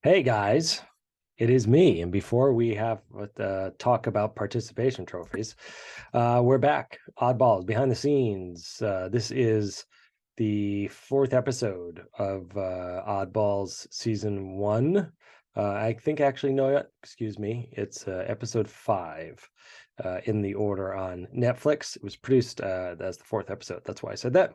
Hey guys, it is me. And before we have talk about participation trophies, we're back. Oddballs behind the scenes. This is the fourth episode of Oddballs season 1. I think actually, no, excuse me. It's episode 5 in the order on Netflix. It was produced as the fourth episode. That's why I said that.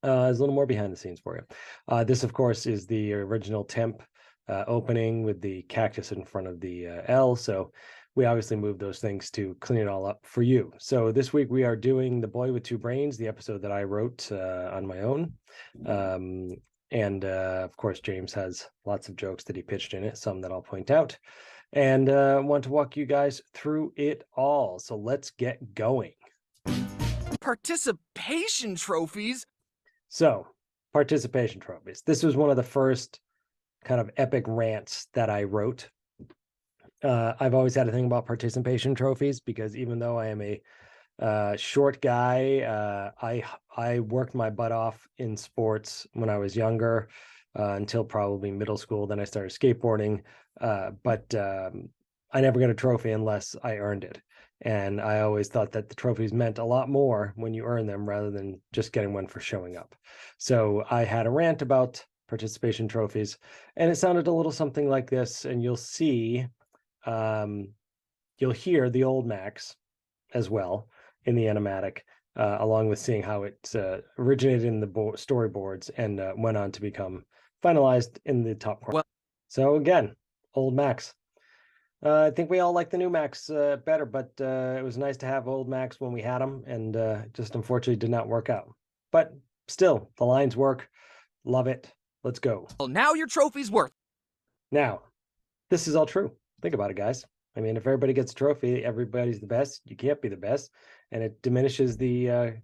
There's a little more behind the scenes for you. This, of course, is the original temp opening with the cactus in front of the L. So we obviously moved those things to clean it all up for you. So this week we are doing The Boy with Two Brains, the episode that I wrote on my own. And of course, James has lots of jokes that he pitched in it, some that I'll point out. And want to walk you guys through it all. So let's get going. Participation trophies? So, participation trophies. This was one of the first kind of epic rants that I wrote. I've always had a thing about participation trophies because even though I am a short guy, I worked my butt off in sports when I was younger until probably middle school. Then I started skateboarding, but I never got a trophy unless I earned it. And I always thought that the trophies meant a lot more when you earn them rather than just getting one for showing up. So I had a rant about participation trophies, and it sounded a little something like this. And you'll see, you'll hear the old Max as well in the animatic, along with seeing how it originated in the storyboards and went on to become finalized in the top corner. So again, old Max. I think we all like the new Max better, but it was nice to have old Max when we had him, and just unfortunately did not work out. But still, the lines work. Love it. Let's go. Well, now your trophy's worth. Now, this is all true. Think about it, guys. I mean, if everybody gets a trophy, everybody's the best. You can't be the best, and it diminishes the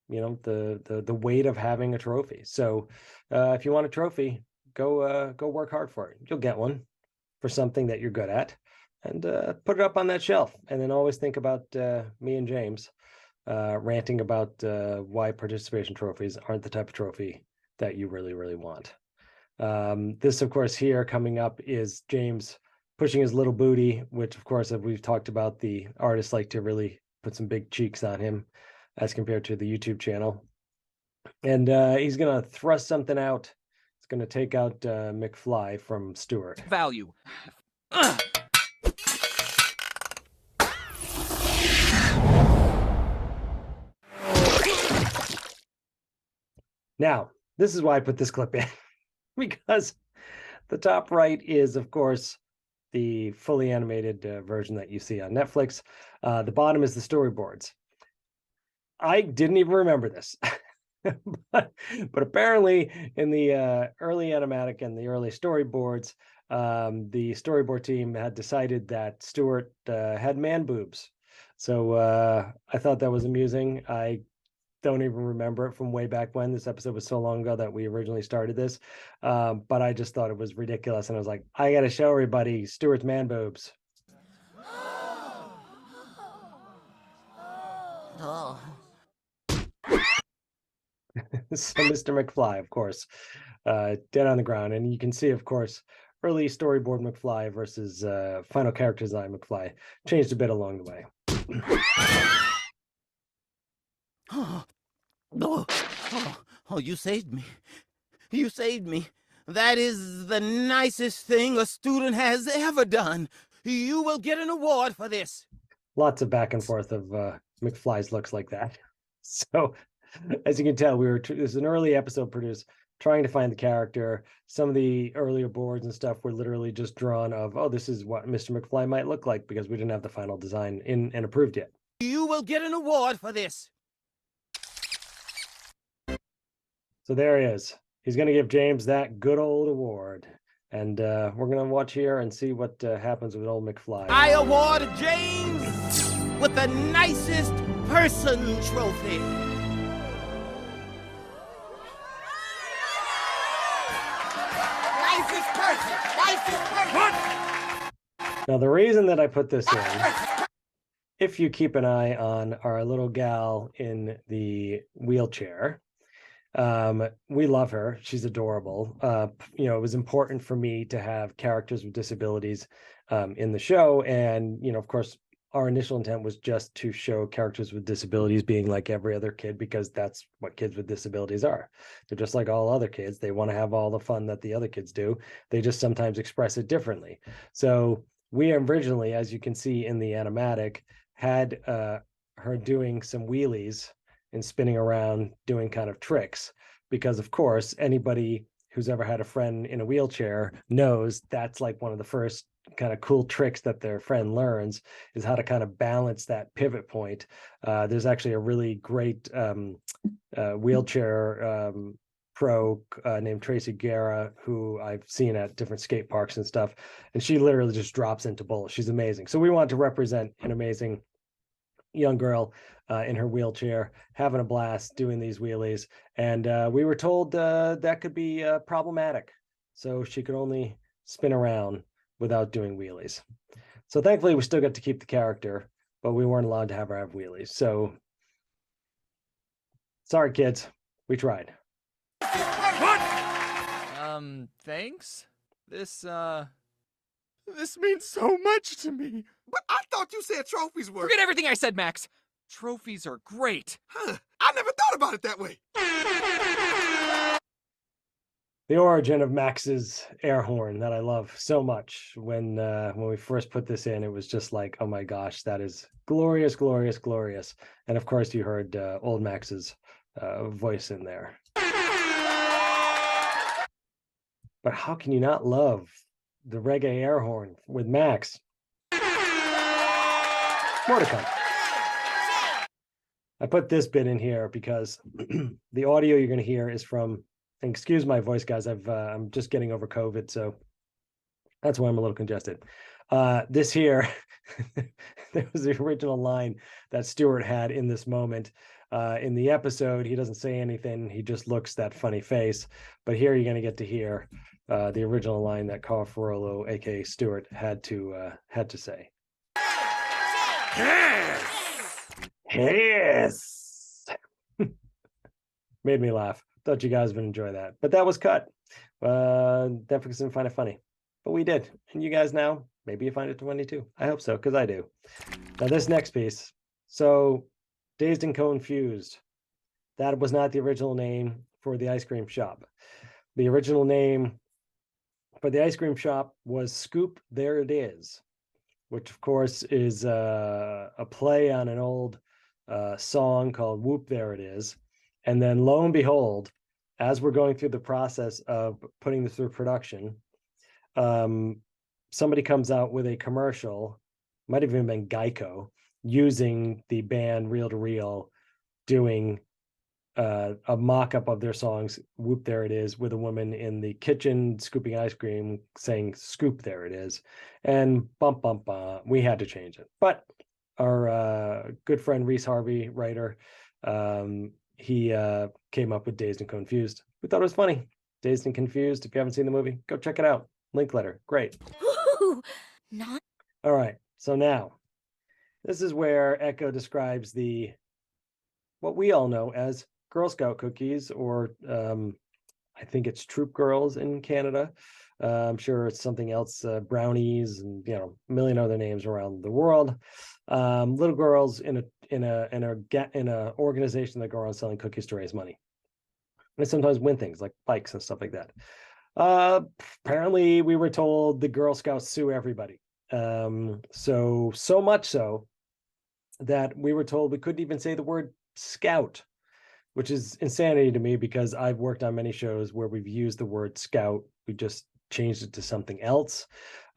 the weight of having a trophy. So, if you want a trophy, go work hard for it. You'll get one for something that you're good at. And put it up on that shelf. And then always think about me and James ranting about why participation trophies aren't the type of trophy that you really, really want. This, of course, here coming up is James pushing his little booty, which, of course, as we've talked about, the artists like to really put some big cheeks on him as compared to the YouTube channel. And he's going to thrust something out. He's going to take out McFly from Stuart. Value. Now, this is why I put this clip in, because the top right is, of course, the fully animated version that you see on Netflix. The bottom is the storyboards. I didn't even remember this, but apparently in the early animatic and the early storyboards, the storyboard team had decided that Stuart had man boobs. So I thought that was amusing. I don't even remember it from way back when. This episode was so long ago that we originally started this, but I just thought it was ridiculous, and I was like, I gotta show everybody Stuart's man boobs. Oh. So Mr. McFly, of course, dead on the ground, and you can see, of course, early storyboard McFly versus final character design McFly changed a bit along the way. Oh, you saved me. You saved me. That is the nicest thing a student has ever done. You will get an award for this. Lots of back and forth of McFly's looks like that. So, as you can tell, this is an early episode produced, trying to find the character. Some of the earlier boards and stuff were literally just drawn of, oh, this is what Mr. McFly might look like, because we didn't have the final design in and approved yet. You will get an award for this. So there he is. He's going to give James that good old award. And we're going to watch here and see what happens with old McFly. I award James with the nicest person trophy. Nicest person. Nicest person. What? Now, the reason that I put this in, if you keep an eye on our little gal in the wheelchair, We love her. She's adorable. You know, it was important for me to have characters with disabilities in the show. And, you know, of course, our initial intent was just to show characters with disabilities being like every other kid, because that's what kids with disabilities are. They're just like all other kids. They want to have all the fun that the other kids do. They just sometimes express it differently. So we originally, as you can see in the animatic, had her doing some wheelies and spinning around doing kind of tricks, because of course anybody who's ever had a friend in a wheelchair knows that's like one of the first kind of cool tricks that their friend learns, is how to kind of balance that pivot point. There's actually a really great wheelchair pro named Tracy Guerra, who I've seen at different skate parks and stuff, and she literally just drops into bowls. She's amazing. So we want to represent an amazing young girl in her wheelchair, having a blast doing these wheelies. And we were told that could be problematic. So she could only spin around without doing wheelies. So thankfully, we still got to keep the character, but we weren't allowed to have her have wheelies. So sorry, kids, we tried. Thanks? This means so much to me. But I thought you said trophies were. Forget everything I said, Max. Trophies are great. Huh. I never thought about it that way. The origin of Max's air horn that I love so much. When we first put this in, it was just like, oh my gosh, that is glorious, glorious, glorious. And of course, you heard old Max's voice in there. But how can you not love the reggae air horn with Max? More to come. I put this bit in here because the audio you're going to hear is from, and excuse my voice, guys, I'm just getting over COVID, so that's why I'm a little congested. This here, there was the original line that Stuart had in this moment. In the episode, he doesn't say anything. He just looks that funny face. But here you're going to get to hear the original line that Carl Ferrolo, aka Stuart, had to say. Yes. Made me laugh. Thought you guys would enjoy that. But that was cut. Definitely didn't find it funny. But we did. And you guys now, maybe you find it funny too. I hope so, because I do. Now this next piece. So Dazed and Confused. That was not the original name for the ice cream shop. The original name for the ice cream shop was Scoop There It Is, which of course is a play on an old song called Whoop There It Is. And then lo and behold, as we're going through the process of putting this through production, somebody comes out with a commercial, might have even been Geico, using the band Reel to Reel, doing a mock-up of their songs, Whoop There It Is, with a woman in the kitchen scooping ice cream saying Scoop There It Is. And bump, bump, we had to change it. But our good friend Reese Harvey, writer, he came up with Dazed and Confused. We thought it was funny. Dazed and Confused. If you haven't seen the movie, go check it out. Link letter. Great. Ooh, not All right. So now, this is where Echo describes what we all know as Girl Scout cookies, or I think it's Troop Girls in Canada. I'm sure it's something else, brownies, and a million other names around the world. Little girls in a organization that go around selling cookies to raise money. And they sometimes win things like bikes and stuff like that. Apparently, we were told the Girl Scouts sue everybody. So much so that we were told we couldn't even say the word scout, which is insanity to me, because I've worked on many shows where we've used the word scout. We just changed it to something else.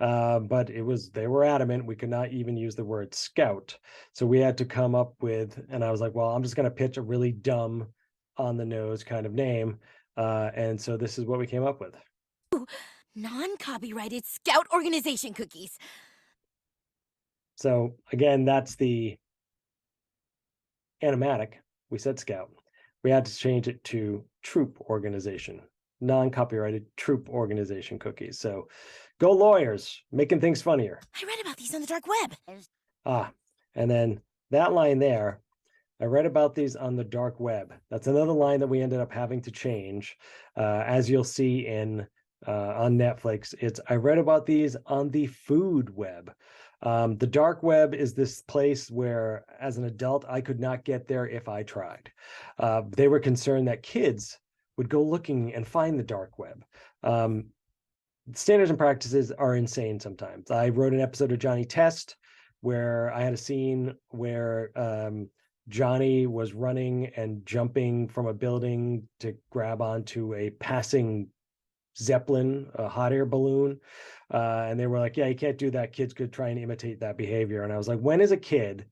But they were adamant we could not even use the word scout. So we had to come up with, and I was like, well, I'm just going to pitch a really dumb, on the nose kind of name. And so this is what we came up with. non-copyrighted Scout organization cookies. So again, that's the animatic. We said scout. We had to change it to troop organization, non-copyrighted troop organization cookies. So go lawyers, making things funnier. I read about these on the dark web. And then that line there, I read about these on the dark web. That's another line that we ended up having to change. As you'll see in on Netflix, it's I read about these on the food web. The dark web is this place where, as an adult, I could not get there if I tried. They were concerned that kids would go looking and find the dark web. Standards and practices are insane sometimes. I wrote an episode of Johnny Test where I had a scene where Johnny was running and jumping from a building to grab onto a passing Zeppelin, a hot air balloon. And they were like, yeah, you can't do that. Kids could try and imitate that behavior. And I was like, when is a kid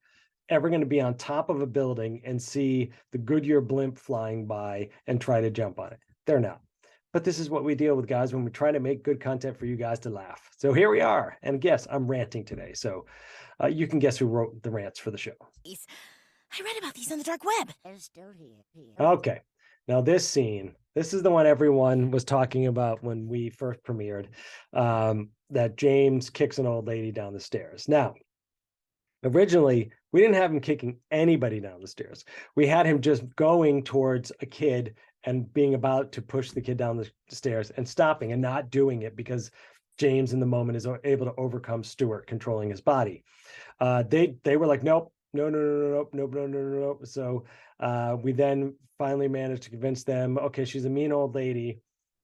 ever going to be on top of a building and see the Goodyear blimp flying by and try to jump on it? They're not. But this is what we deal with, guys, when we try to make good content for you guys to laugh. So here we are. And guess I'm ranting today. So you can guess who wrote the rants for the show. I read about these on the dark web. Okay. Now this scene, this is the one everyone was talking about when we first premiered, that James kicks an old lady down the stairs. Now, originally, we didn't have him kicking anybody down the stairs. We had him just going towards a kid and being about to push the kid down the stairs and stopping and not doing it because James in the moment is able to overcome Stuart controlling his body. They were like, nope, no. So we then finally managed to convince them, okay, she's a mean old lady.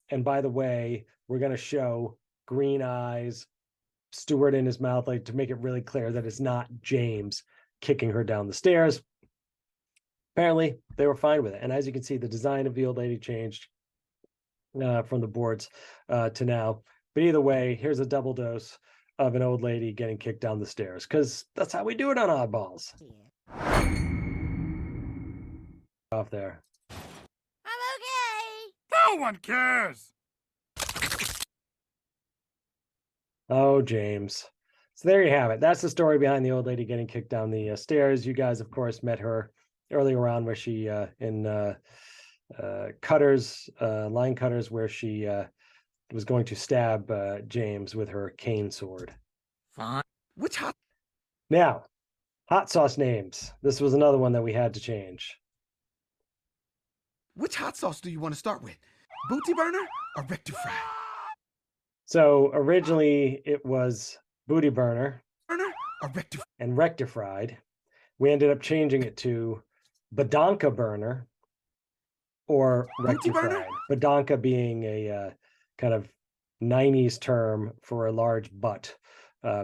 And by the way, we're going to show green eyes, Stuart in his mouth, like to make it really clear that it's not James kicking her down the stairs. Apparently, they were fine with it. And as you can see, the design of the old lady changed from the boards to now. But either way, here's a double dose of an old lady getting kicked down the stairs, because that's how we do it on Oddballs. Off there. I'm okay. No one cares. Oh, James. So there you have it. That's the story behind the old lady getting kicked down the stairs. You guys, of course, met her earlier on where she in cutters, line cutters, where she was going to stab James with her cane sword. Fine. Which hot? Now, hot sauce names. This was another one that we had to change. Which hot sauce do you want to start with? Booty burner or rectify? So originally it was Booty Burner Burner or rectify? and Rectified. We ended up changing it to Badonka Burner or Booty burner? Rectified. Badonka being a kind of 90s term for a large butt,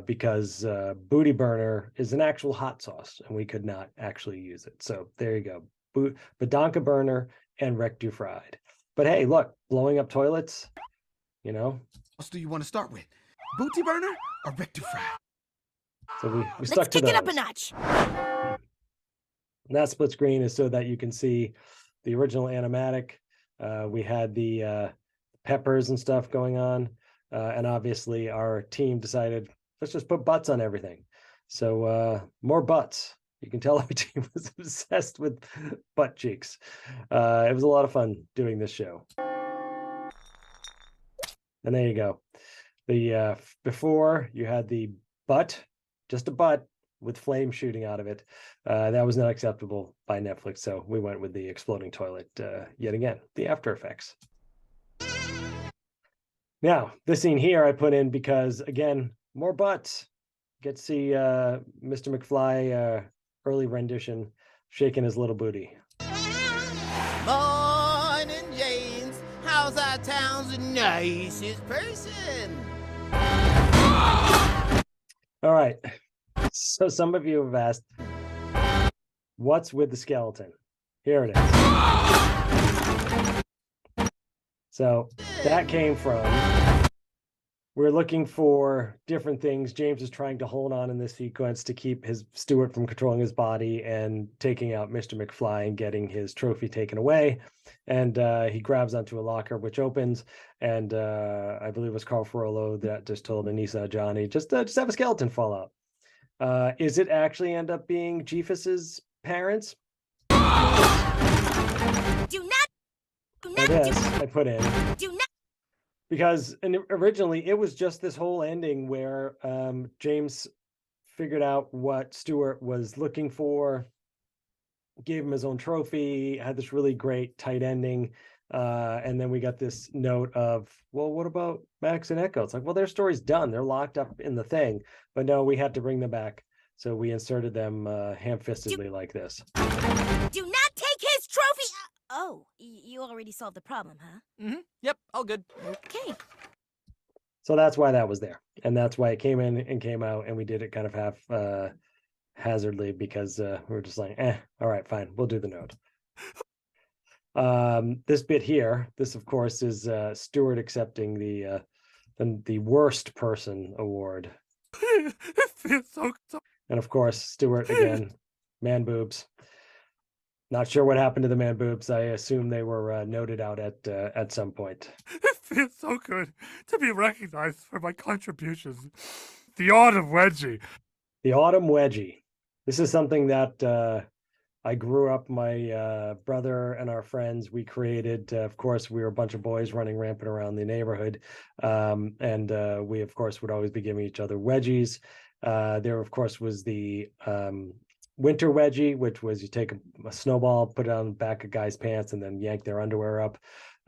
because Booty Burner is an actual hot sauce and we could not actually use it. So there you go. Badonka Burner and Rectified. But hey, look, blowing up toilets, you know. What do you want to start with? Booty burner or rectify? So we Let's stuck to kick it up a those. notch. And that split screen is so that you can see the original animatic. We had the peppers and stuff going on. And obviously our team decided, let's just put butts on everything. So more butts. You can tell our team was obsessed with butt cheeks. It was a lot of fun doing this show. And there you go. The before you had the butt, just a butt with flame shooting out of it. That was not acceptable by Netflix, so we went with the exploding toilet yet again, the After Effects. Now, this scene here I put in because, again, more butts. Get to see Mr. McFly early rendition shaking his little booty. Morning, James. How's our town's nicest person? All right. So some of you have asked, what's with the skeleton? Here it is. So that came from, we're looking for different things. James is trying to hold on in this sequence to keep his Stuart from controlling his body and taking out Mr. McFly and getting his trophy taken away. And he grabs onto a locker, which opens. And I believe it was Carl Ferrolo that just told Anissa Johnny, just have a skeleton fall out. Is it actually end up being Jephus's parents? Do not I put in. do not. Because originally it was just this whole ending where James figured out what Stuart was looking for gave him his own trophy, had this really great tight ending. And then we got this note of, well, what about Max and Echo? It's like, well, their story's done. They're locked up in the thing. But no, we had to bring them back. So we inserted them ham-fistedly like this. Do not take his trophy. Oh, you already solved the problem, huh? Mm-hmm. Yep, all good. Okay. So that's why that was there. And that's why it came in and came out. And we did it kind of haphazardly because we were just like, all right, fine. We'll do the note. This bit here, this of course is Stuart accepting the worst person award. It feels so. And of course, Stuart again, man boobs. Not sure what happened to the man boobs. I assume they were noted out at some point. It feels so good to be recognized for my contributions. The Autumn Wedgie. The Autumn Wedgie. This is something that I grew up, my brother and our friends, we created, of course, we were a bunch of boys running rampant around the neighborhood. And we, of course, would always be giving each other wedgies. There, of course, was the winter wedgie, which was you take a snowball, put it on the back of guys' pants, and then yank their underwear up.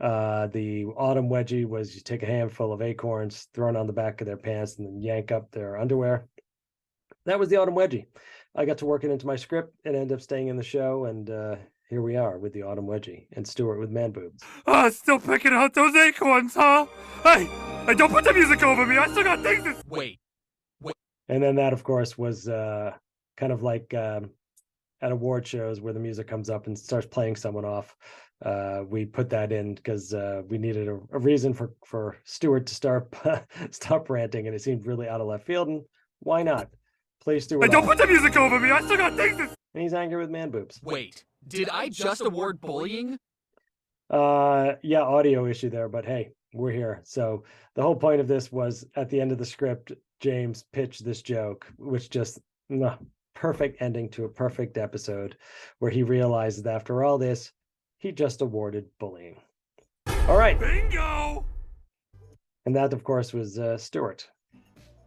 The autumn wedgie was you take a handful of acorns, throw it on the back of their pants, and then yank up their underwear. That was the autumn wedgie. I got to work it into my script. It ended up staying in the show, and here we are with the autumn wedgie and Stuart with man boobs. Still picking out those acorns, huh? Hey, don't put the music over me. I still got things to... Wait. And then that, of course, was kind of like at award shows where the music comes up and starts playing someone off. We put that in because we needed a reason for Stuart to stop ranting, and it seemed really out of left field. And why not? Play Stuart. Hey, don't put the music over me. I still got things to... And he's angry with man boobs. Wait, did I just award bullying? Yeah, audio issue there, but hey, we're here. So the whole point of this was at the end of the script, James pitched this joke, which just perfect ending to a perfect episode where he realizes that after all this, he just awarded bullying. All right. Bingo! And that, of course, was Stuart.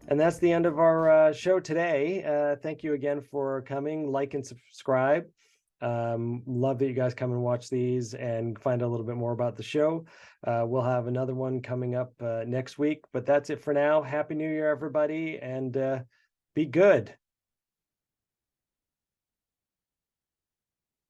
And that's the end of our show today. Thank you again for coming. Like and subscribe. Love that you guys come and watch these and find out a little bit more about the show. We'll have another one coming up next week, but that's it for now. Happy New Year, everybody, and be good.